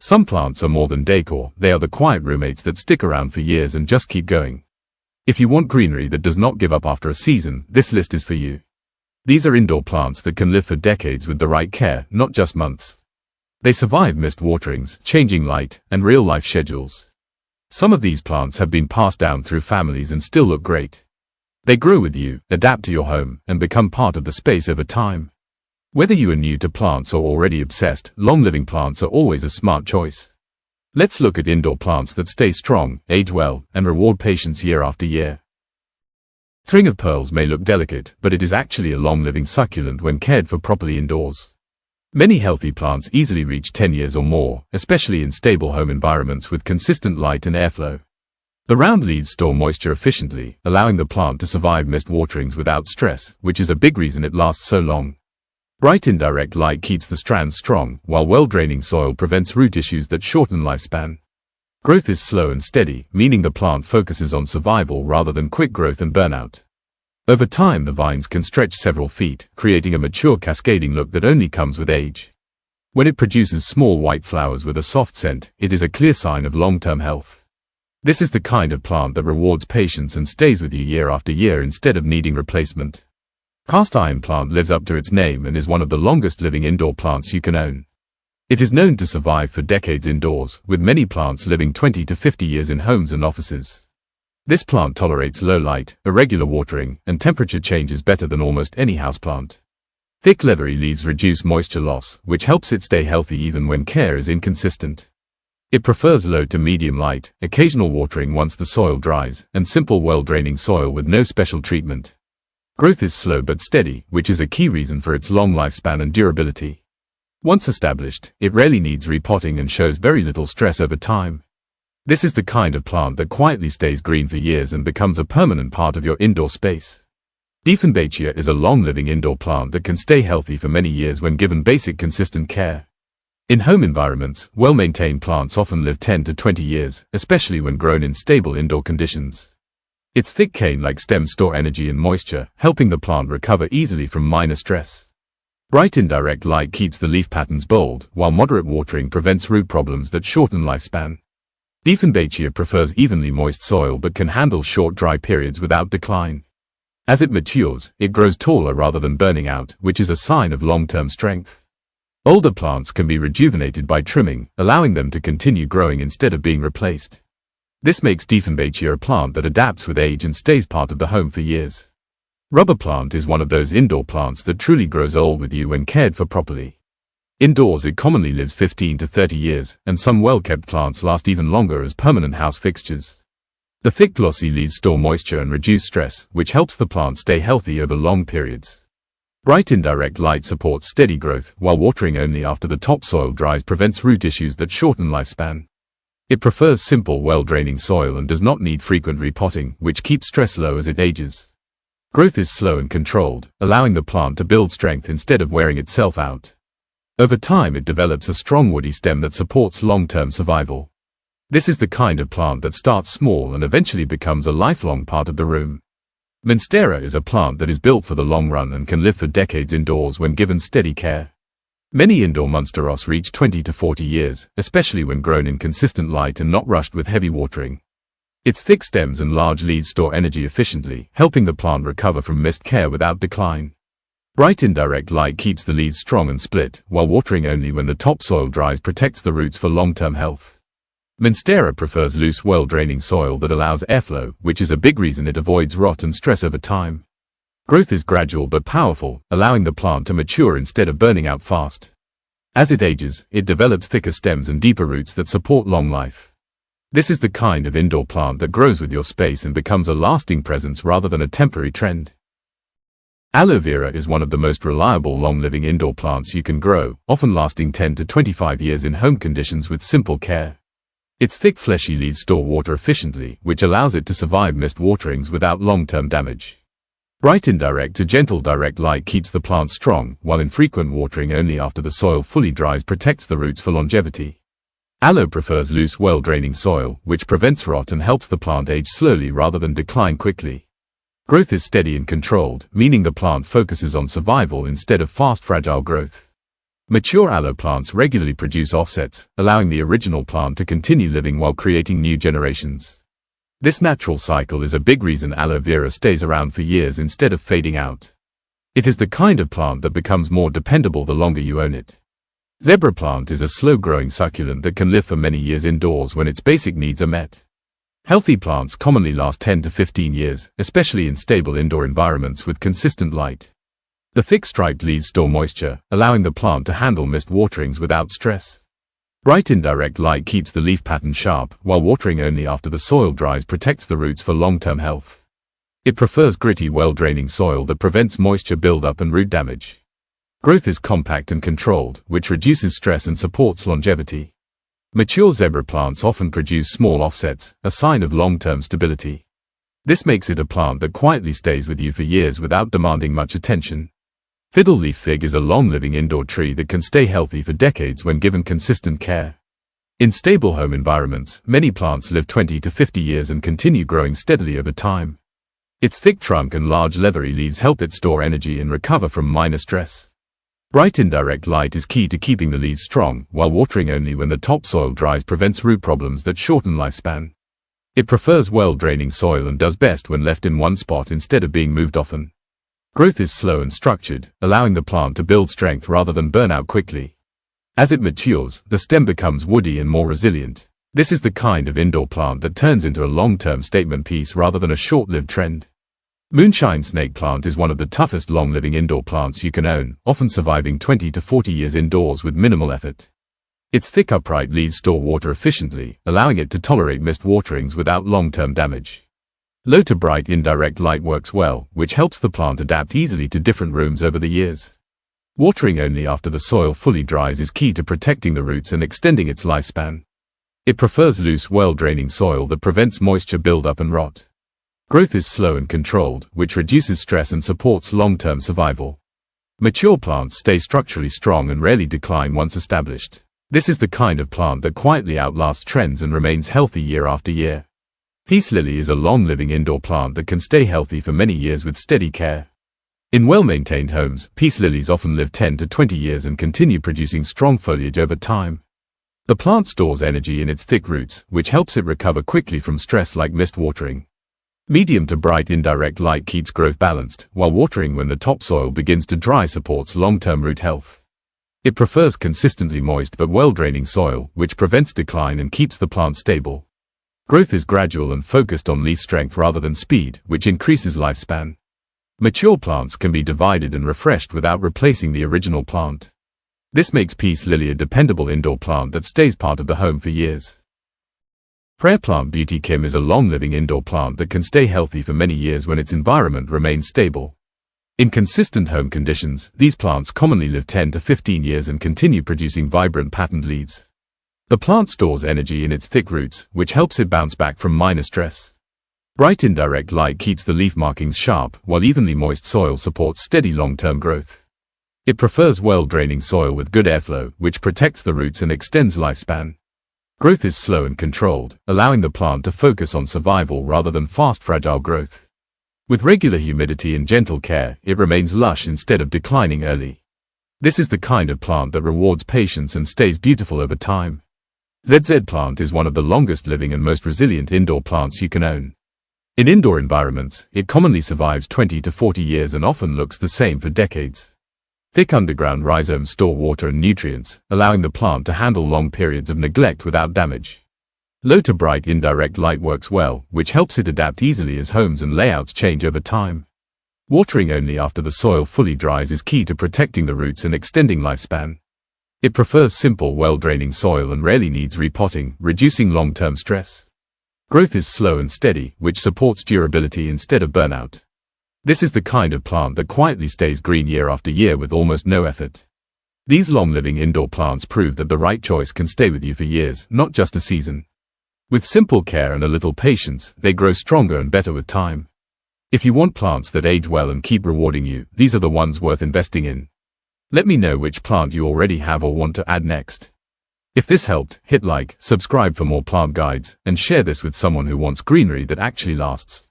Some plants are more than decor, they are the quiet roommates that stick around for years and just keep going. If you want greenery that does not give up after a season, this list is for you. These are indoor plants that can live for decades with the right care, not just months. They survive missed waterings, changing light, and real-life schedules. Some of these plants have been passed down through families and still look great. They grow with you, adapt to your home, and become part of the space over time. Whether you are new to plants or already obsessed, long-living plants are always a smart choice. Let's look at indoor plants that stay strong, age well, and reward patience year after year. String of pearls may look delicate, but it is actually a long-living succulent when cared for properly indoors. Many healthy plants easily reach 10 years or more, especially in stable home environments with consistent light and airflow. The round leaves store moisture efficiently, allowing the plant to survive missed waterings without stress, which is a big reason it lasts so long. Bright indirect light keeps the strands strong, while well-draining soil prevents root issues that shorten lifespan. Growth is slow and steady, meaning the plant focuses on survival rather than quick growth and burnout. Over time, the vines can stretch several feet, creating a mature cascading look that only comes with age. When it produces small white flowers with a soft scent, it is a clear sign of long-term health. This is the kind of plant that rewards patience and stays with you year after year instead of needing replacement. Cast iron plant lives up to its name and is one of the longest-living indoor plants you can own. It is known to survive for decades indoors, with many plants living 20 to 50 years in homes and offices. This plant tolerates low light, irregular watering, and temperature changes better than almost any houseplant. Thick leathery leaves reduce moisture loss, which helps it stay healthy even when care is inconsistent. It prefers low to medium light, occasional watering once the soil dries, and simple well-draining soil with no special treatment. Growth is slow but steady, which is a key reason for its long lifespan and durability. Once established, it rarely needs repotting and shows very little stress over time. This is the kind of plant that quietly stays green for years and becomes a permanent part of your indoor space. Dieffenbachia is a long-living indoor plant that can stay healthy for many years when given basic consistent care. In home environments, well-maintained plants often live 10 to 20 years, especially when grown in stable indoor conditions. Its thick cane-like stems store energy and moisture, helping the plant recover easily from minor stress. Bright indirect light keeps the leaf patterns bold, while moderate watering prevents root problems that shorten lifespan. Dieffenbachia prefers evenly moist soil but can handle short dry periods without decline. As it matures, it grows taller rather than burning out, which is a sign of long-term strength. Older plants can be rejuvenated by trimming, allowing them to continue growing instead of being replaced. This makes Dieffenbachia a plant that adapts with age and stays part of the home for years. Rubber plant is one of those indoor plants that truly grows old with you when cared for properly. Indoors it commonly lives 15 to 30 years, and some well-kept plants last even longer as permanent house fixtures. The thick glossy leaves store moisture and reduce stress, which helps the plant stay healthy over long periods. Bright indirect light supports steady growth, while watering only after the topsoil dries prevents root issues that shorten lifespan. It prefers simple, well-draining soil and does not need frequent repotting, which keeps stress low as it ages. Growth is slow and controlled, allowing the plant to build strength instead of wearing itself out. Over time it develops a strong woody stem that supports long-term survival. This is the kind of plant that starts small and eventually becomes a lifelong part of the room. Monstera is a plant that is built for the long run and can live for decades indoors when given steady care. Many indoor Monsteras reach 20 to 40 years, especially when grown in consistent light and not rushed with heavy watering. Its thick stems and large leaves store energy efficiently, helping the plant recover from missed care without decline. Bright indirect light keeps the leaves strong and split, while watering only when the topsoil dries protects the roots for long-term health. Monstera prefers loose, well-draining soil that allows airflow, which is a big reason it avoids rot and stress over time. Growth is gradual but powerful, allowing the plant to mature instead of burning out fast. As it ages, it develops thicker stems and deeper roots that support long life. This is the kind of indoor plant that grows with your space and becomes a lasting presence rather than a temporary trend. Aloe Vera is one of the most reliable long-living indoor plants you can grow, often lasting 10 to 25 years in home conditions with simple care. Its thick fleshy leaves store water efficiently, which allows it to survive missed waterings without long-term damage. Bright indirect to gentle direct light keeps the plant strong, while infrequent watering only after the soil fully dries protects the roots for longevity. Aloe prefers loose, well-draining soil, which prevents rot and helps the plant age slowly rather than decline quickly. Growth is steady and controlled, meaning the plant focuses on survival instead of fast, fragile growth. Mature aloe plants regularly produce offsets, allowing the original plant to continue living while creating new generations. This natural cycle is a big reason aloe vera stays around for years instead of fading out. It is the kind of plant that becomes more dependable the longer you own it. Zebra plant is a slow-growing succulent that can live for many years indoors when its basic needs are met. Healthy plants commonly last 10 to 15 years, especially in stable indoor environments with consistent light. The thick striped leaves store moisture, allowing the plant to handle missed waterings without stress. Bright indirect light keeps the leaf pattern sharp, while watering only after the soil dries protects the roots for long-term health. It prefers gritty, well-draining soil that prevents moisture buildup and root damage. Growth is compact and controlled, which reduces stress and supports longevity. Mature zebra plants often produce small offsets, a sign of long-term stability. This makes it a plant that quietly stays with you for years without demanding much attention. Fiddle leaf fig is a long-living indoor tree that can stay healthy for decades when given consistent care. In stable home environments, many plants live 20 to 50 years and continue growing steadily over time. Its thick trunk and large leathery leaves help it store energy and recover from minor stress. Bright indirect light is key to keeping the leaves strong, while watering only when the topsoil dries prevents root problems that shorten lifespan. It prefers well-draining soil and does best when left in one spot instead of being moved often. Growth is slow and structured, allowing the plant to build strength rather than burn out quickly. As it matures, the stem becomes woody and more resilient. This is the kind of indoor plant that turns into a long-term statement piece rather than a short-lived trend. Moonshine snake plant is one of the toughest long-living indoor plants you can own, often surviving 20 to 40 years indoors with minimal effort. Its thick upright leaves store water efficiently, allowing it to tolerate missed waterings without long-term damage. Low to bright indirect light works well, which helps the plant adapt easily to different rooms over the years. Watering only after the soil fully dries is key to protecting the roots and extending its lifespan. It prefers loose, well-draining soil that prevents moisture buildup and rot. Growth is slow and controlled, which reduces stress and supports long-term survival. Mature plants stay structurally strong and rarely decline once established. This is the kind of plant that quietly outlasts trends and remains healthy year after year. Peace lily is a long-living indoor plant that can stay healthy for many years with steady care. In well-maintained homes, peace lilies often live 10 to 20 years and continue producing strong foliage over time. The plant stores energy in its thick roots, which helps it recover quickly from stress like missed watering. Medium to bright indirect light keeps growth balanced, while watering when the topsoil begins to dry supports long-term root health. It prefers consistently moist but well-draining soil, which prevents decline and keeps the plant stable. Growth is gradual and focused on leaf strength rather than speed, which increases lifespan. Mature plants can be divided and refreshed without replacing the original plant. This makes peace lily a dependable indoor plant that stays part of the home for years. Prayer plant Beauty Kim is a long-living indoor plant that can stay healthy for many years when its environment remains stable. In consistent home conditions, these plants commonly live 10 to 15 years and continue producing vibrant patterned leaves. The plant stores energy in its thick roots, which helps it bounce back from minor stress. Bright indirect light keeps the leaf markings sharp, while evenly moist soil supports steady long-term growth. It prefers well-draining soil with good airflow, which protects the roots and extends lifespan. Growth is slow and controlled, allowing the plant to focus on survival rather than fast, fragile growth. With regular humidity and gentle care, it remains lush instead of declining early. This is the kind of plant that rewards patience and stays beautiful over time. ZZ plant is one of the longest living and most resilient indoor plants you can own. In indoor environments, it commonly survives 20 to 40 years and often looks the same for decades. Thick underground rhizomes store water and nutrients, allowing the plant to handle long periods of neglect without damage. Low to bright indirect light works well, which helps it adapt easily as homes and layouts change over time. Watering only after the soil fully dries is key to protecting the roots and extending lifespan. It prefers simple, well-draining soil and rarely needs repotting, reducing long-term stress. Growth is slow and steady, which supports durability instead of burnout. This is the kind of plant that quietly stays green year after year with almost no effort. These long-living indoor plants prove that the right choice can stay with you for years, not just a season. With simple care and a little patience, they grow stronger and better with time. If you want plants that age well and keep rewarding you, these are the ones worth investing in. Let me know which plant you already have or want to add next. If this helped, hit like, subscribe for more plant guides, and share this with someone who wants greenery that actually lasts.